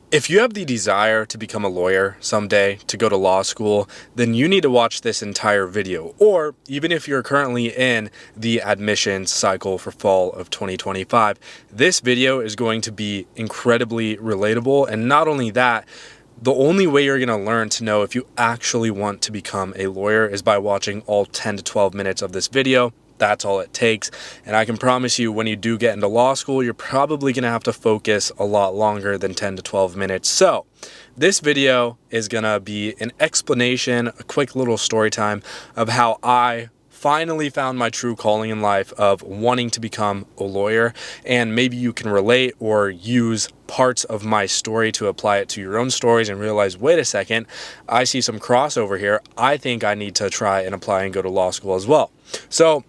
If you have the desire to become a lawyer someday, to go to law school, then you need to watch this entire video. Or even if you're currently in the admissions cycle for fall of 2025, this video is going to be incredibly relatable. And not only that, the only way you're going to learn to know if you actually want to become a lawyer is by watching all 10 to 12 minutes of this video. That's all it takes. And I can promise you, when you do get into law school, you're probably going to have to focus a lot longer than 10 to 12 minutes. So this video is going to be an explanation, a quick little story time of how I finally found my true calling in life of wanting to become a lawyer. And maybe you can relate or use parts of my story to apply it to your own stories and realize, wait a second, I see some crossover here. I think I need to try and apply and go to law school as well. So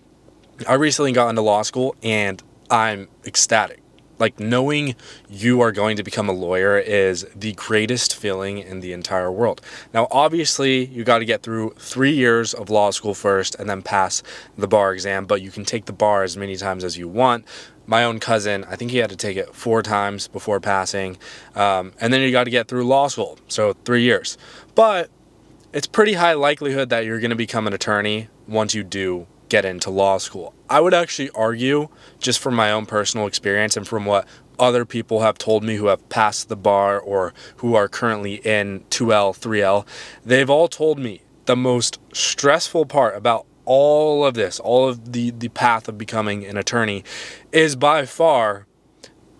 I recently got into law school and I'm ecstatic. Like, knowing you are going to become a lawyer is the greatest feeling in the entire world. Now, obviously, you got to get through 3 years of law school first and then pass the bar exam, but you can take the bar as many times as you want. My own cousin, I think he had to take it 4 times before passing. And then you got to get through law school, so 3 years. But it's pretty high likelihood that you're going to become an attorney once you do get into law school. I would actually argue, just from my own personal experience and from what other people have told me who have passed the bar or who are currently in 2L, 3L, they've all told me the most stressful part about all of this, all of the path of becoming an attorney, is by far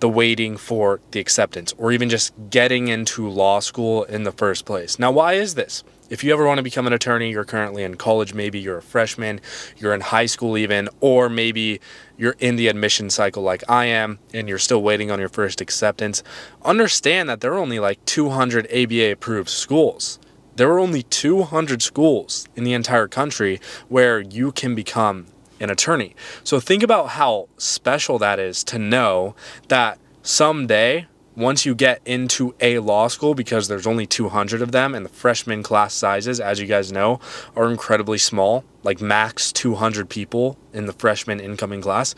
the waiting for the acceptance or even just getting into law school in the first place. Now, why is this? If you ever want to become an attorney, you're currently in college, maybe you're a freshman, you're in high school even, or maybe you're in the admission cycle like I am and you're still waiting on your first acceptance, understand that there are only like 200 ABA approved schools. There are only 200 schools in the entire country where you can become an attorney. So think about how special that is to know that someday, once you get into a law school, because there's only 200 of them and the freshman class sizes, as you guys know, are incredibly small, like max 200 people in the freshman incoming class.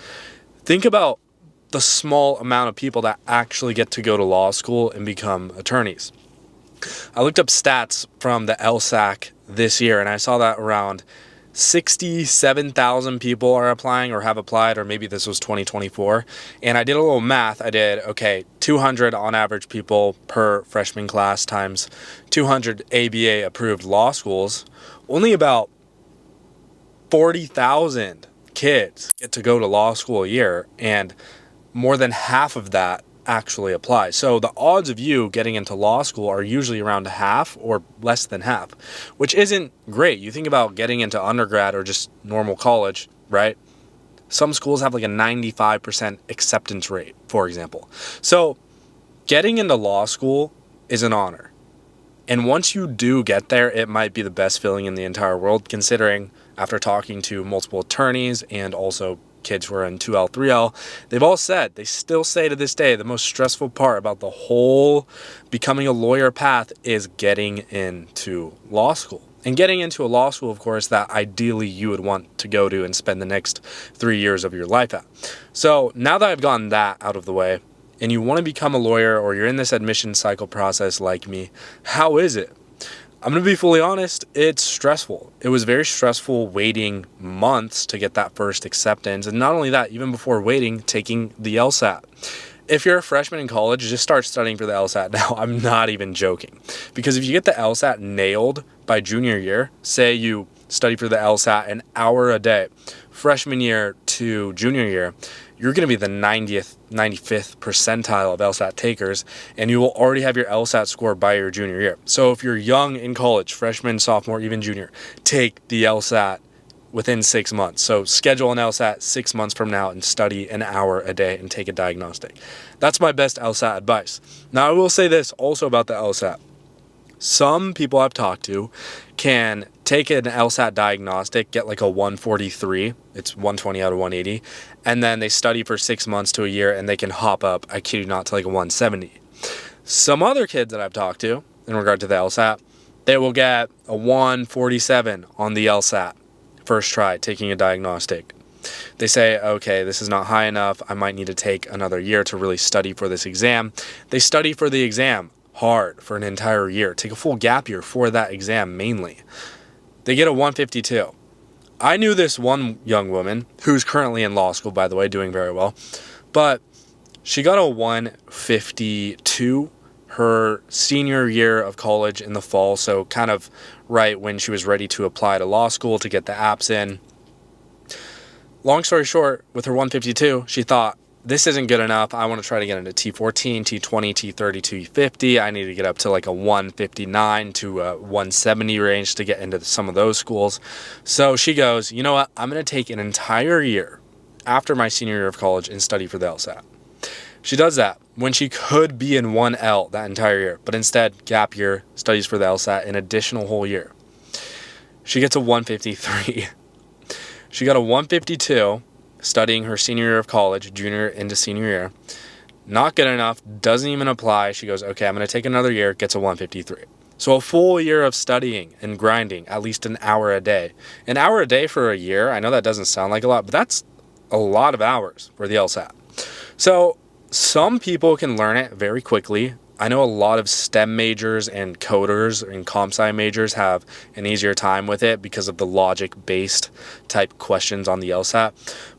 Think about the small amount of people that actually get to go to law school and become attorneys. I looked up stats from the LSAC this year and I saw that around 67,000 people are applying or have applied, or maybe this was 2024. And I did a little math. I did, 200 on average people per freshman class times 200 ABA approved law schools. Only about 40,000 kids get to go to law school a year, and more than half of that actually apply. So the odds of you getting into law school are usually around half or less than half, which isn't great. You think about getting into undergrad or just normal college, right? Some schools have like a 95% acceptance rate, for example. So getting into law school is an honor. And once you do get there, it might be the best feeling in the entire world, considering after talking to multiple attorneys and also kids who are in 2L, 3L, they've all said, they still say to this day, the most stressful part about the whole becoming a lawyer path is getting into law school. And getting into a law school, of course, that ideally you would want to go to and spend the next 3 years of your life at. So now that I've gotten that out of the way, and you want to become a lawyer or you're in this admission cycle process like me, how is it? I'm going to be fully honest, it's stressful. It was very stressful waiting months to get that first acceptance. And not only that, even before waiting, taking the LSAT. If you're a freshman in college, just start studying for the LSAT now. I'm not even joking. Because if you get the LSAT nailed by junior year, say you study for the LSAT an hour a day, freshman year to junior year, you're going to be the 95th percentile of LSAT takers, and you will already have your LSAT score by your junior year. So if you're young in college, freshman, sophomore, even junior, take the LSAT within 6 months. So schedule an LSAT 6 months from now and study an hour a day and take a diagnostic. That's my best LSAT advice. Now, I will say this also about the LSAT. Some people I've talked to can take an LSAT diagnostic, get like a 143, it's 120 out of 180, and then they study for 6 months to a year and they can hop up, I kid you not, to like a 170. Some other kids that I've talked to in regard to the LSAT, they will get a 147 on the LSAT first try taking a diagnostic. They say, okay, this is not high enough. I might need to take another year to really study for this exam. They study for the exam, hard for an entire year, take a full gap year for that exam mainly. They get a 152. I knew this one young woman who's currently in law school, by the way, doing very well, but she got a 152 her senior year of college in the fall, so kind of right when she was ready to apply to law school to get the apps in. Long story short, with her 152, she thought, this isn't good enough. I want to try to get into T14, T20, T30, T50. I need to get up to like a 159 to a 170 range to get into some of those schools. So she goes, you know what? I'm going to take an entire year after my senior year of college and study for the LSAT. She does that when she could be in 1L that entire year, but instead, gap year, studies for the LSAT an additional whole year. She gets a 153. She got a 152 studying her senior year of college, junior into senior year. Not good enough, doesn't even apply. She goes, okay, I'm going to take another year, gets a 153. So a full year of studying and grinding, at least an hour a day. An hour a day for a year, I know that doesn't sound like a lot, but that's a lot of hours for the LSAT. So some people can learn it very quickly. I know a lot of STEM majors and coders and comp sci majors have an easier time with it because of the logic-based type questions on the LSAT.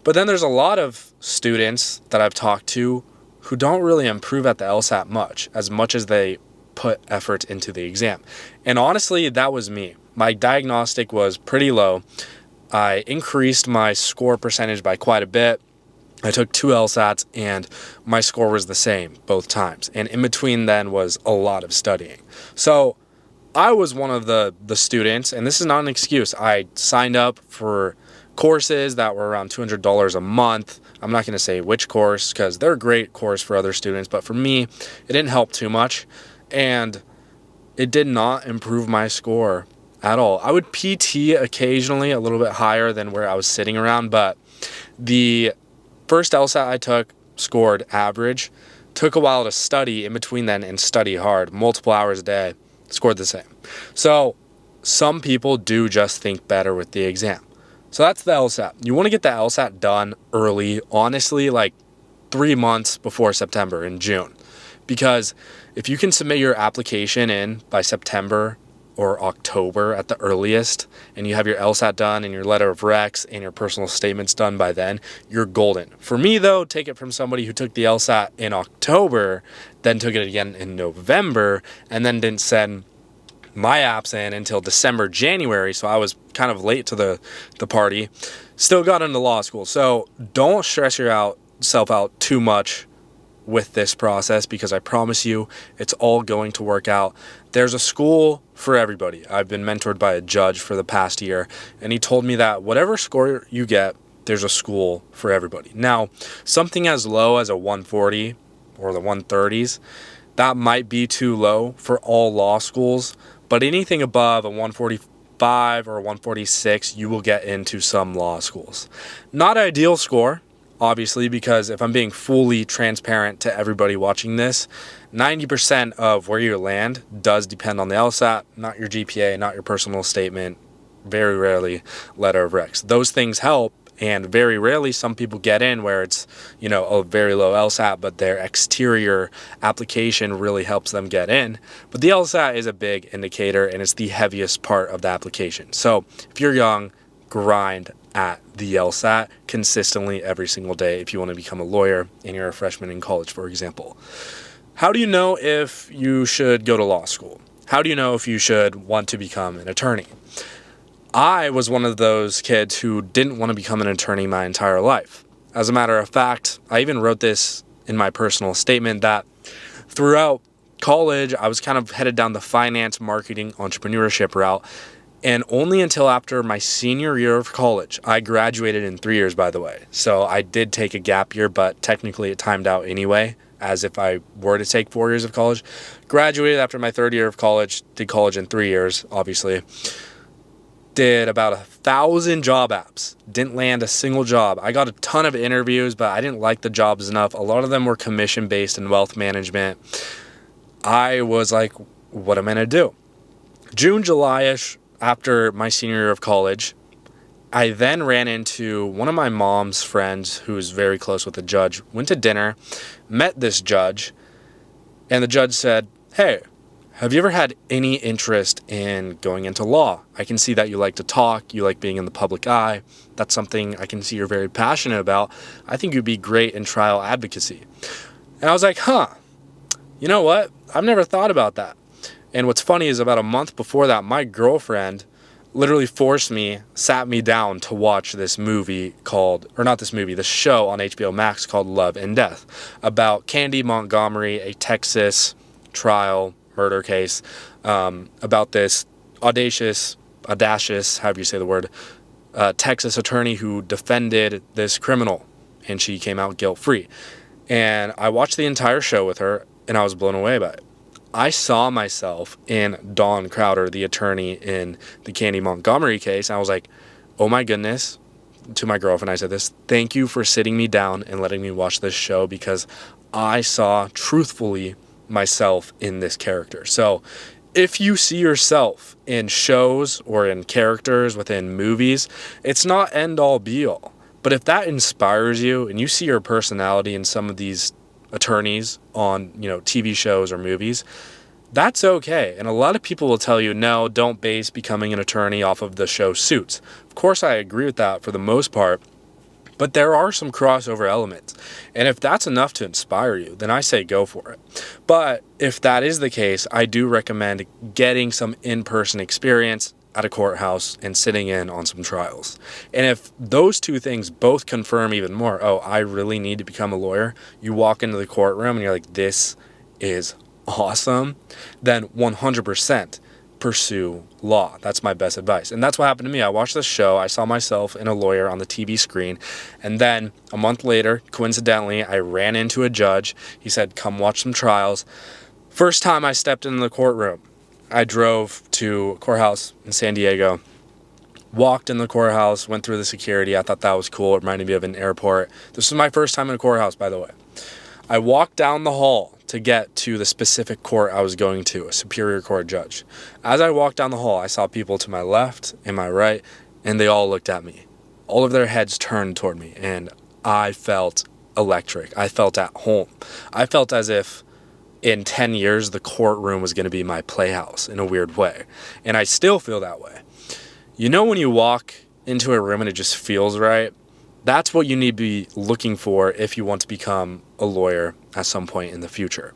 But then there's a lot of students that I've talked to who don't really improve at the LSAT much as they put effort into the exam. And honestly, that was me. My diagnostic was pretty low. I increased my score percentage by quite a bit. I took 2 LSATs and my score was the same both times. And in between then was a lot of studying. So I was one of the students, and this is not an excuse. I signed up for courses that were around $200 a month. I'm not going to say which course because they're a great course for other students, but for me, it didn't help too much. And it did not improve my score at all. I would PT occasionally a little bit higher than where I was sitting around, but the first LSAT I took scored average. Took a while to study in between then and study hard, multiple hours a day, scored the same. So some people do just think better with the exam. So that's the LSAT. You want to get the LSAT done early, honestly, like 3 months before September in June. Because if you can submit your application in by September or October at the earliest, and you have your LSAT done and your letter of recs and your personal statements done by then, you're golden. For me though, take it from somebody who took the LSAT in October, then took it again in November, and then didn't send my apps in until December, January, so I was kind of late to the party, still got into law school. So don't stress yourself out too much with this process, because I promise you it's all going to work out. There's a school for everybody. I've been mentored by a judge for the past year, and he told me that whatever score you get, there's a school for everybody. Now, something as low as a 140 or the 130s, that might be too low for all law schools, but anything above a 145 or a 146, you will get into some law schools. Not ideal score, obviously, because if I'm being fully transparent to everybody watching this, 90% of where you land does depend on the LSAT, not your GPA, not your personal statement, very rarely letter of recs. Those things help, and very rarely some people get in where it's, a very low LSAT, but their exterior application really helps them get in. But the LSAT is a big indicator, and it's the heaviest part of the application. So if you're young, grind at the LSAT consistently every single day if you want to become a lawyer and you're a freshman in college, for example. How do you know if you should go to law school? How do you know if you should want to become an attorney? I was one of those kids who didn't want to become an attorney my entire life. As a matter of fact, I even wrote this in my personal statement that throughout college, I was kind of headed down the finance, marketing, entrepreneurship route. And only until after my senior year of college, I graduated in 3 years, by the way. So I did take a gap year, but technically it timed out anyway, as if I were to take 4 years of college. Graduated after my third year of college, did college in 3 years, obviously. Did about 1,000 job apps. Didn't land a single job. I got a ton of interviews, but I didn't like the jobs enough. A lot of them were commission-based and wealth management. I was like, what am I going to do? June, July-ish, after my senior year of college, I then ran into one of my mom's friends who was very close with the judge, went to dinner, met this judge, and the judge said, hey, Have you ever had any interest in going into law? I can see that you like to talk, you like being in the public eye. That's something I can see you're very passionate about. I think you'd be great in trial advocacy. And I was like, you know what? I've never thought about that. And what's funny is about a month before that, my girlfriend literally sat me down to watch this movie this show on HBO Max called Love and Death, about Candy Montgomery, a Texas trial murder case, about this audacious, however you say the word, Texas attorney who defended this criminal, and she came out guilt-free. And I watched the entire show with her, and I was blown away by it. I saw myself in Dawn Crowder, the attorney in the Candy Montgomery case, and I was like, oh my goodness, to my girlfriend, I said this, thank you for sitting me down and letting me watch this show, because I saw truthfully myself in this character. So if you see yourself in shows or in characters within movies, it's not end all be all. But if that inspires you and you see your personality in some of these attorneys on, TV shows or movies, that's okay. And a lot of people will tell you, no, don't base becoming an attorney off of the show Suits. Of course, I agree with that for the most part, but there are some crossover elements. And if that's enough to inspire you, then I say go for it. But if that is the case, I do recommend getting some in-person experience at a courthouse and sitting in on some trials. And if those two things both confirm even more, oh, I really need to become a lawyer, you walk into the courtroom and you're like, this is awesome, then 100% pursue law. That's my best advice. And that's what happened to me. I watched this show, I saw myself in a lawyer on the TV screen, and then a month later, coincidentally, I ran into a judge. He said, come watch some trials. First time I stepped into the courtroom, I drove to a courthouse in San Diego, walked in the courthouse, went through the security. I thought that was cool. It reminded me of an airport. This was my first time in a courthouse, by the way. I walked down the hall to get to the specific court I was going to, a superior court judge. As I walked down the hall, I saw people to my left and my right, and they all looked at me. All of their heads turned toward me, and I felt electric. I felt at home. I felt as if in 10 years, the courtroom was going to be my playhouse in a weird way. And I still feel that way. When you walk into a room and it just feels right, that's what you need to be looking for if you want to become a lawyer at some point in the future.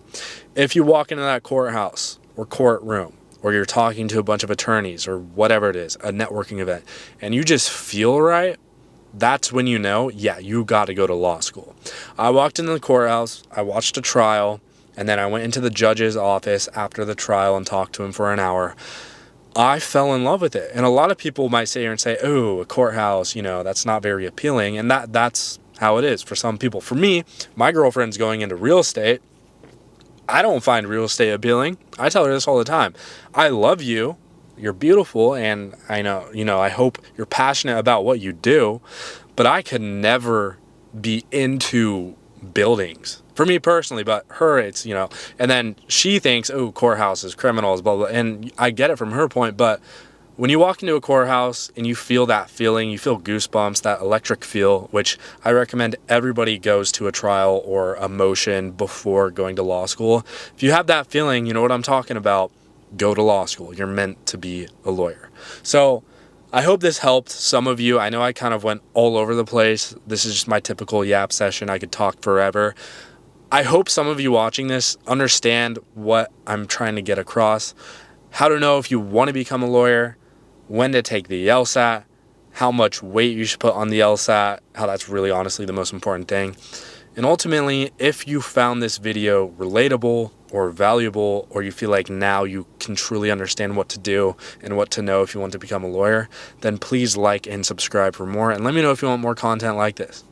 If you walk into that courthouse or courtroom, or you're talking to a bunch of attorneys or whatever it is, a networking event, and you just feel right, that's when you got to go to law school. I walked into the courthouse, I watched a trial, and then I went into the judge's office after the trial and talked to him for an hour. I fell in love with it. And a lot of people might sit here and say, oh, a courthouse, that's not very appealing. And that's how it is for some people. For me, my girlfriend's going into real estate. I don't find real estate appealing. I tell her this all the time. I love you. You're beautiful. And I know, I hope you're passionate about what you do. But I could never be into buildings. For me personally, but her, it's, and then she thinks, oh, courthouses, criminals, blah, blah. And I get it from her point, but when you walk into a courthouse and you feel that feeling, you feel goosebumps, that electric feel, which I recommend everybody goes to a trial or a motion before going to law school. If you have that feeling, you know what I'm talking about, go to law school. You're meant to be a lawyer. So I hope this helped some of you. I know I kind of went all over the place. This is just my typical yap session. I could talk forever. I hope some of you watching this understand what I'm trying to get across, how to know if you want to become a lawyer, when to take the LSAT, how much weight you should put on the LSAT, how that's really honestly the most important thing. And ultimately, if you found this video relatable or valuable, or you feel like now you can truly understand what to do and what to know if you want to become a lawyer, then please like and subscribe for more. And let me know if you want more content like this.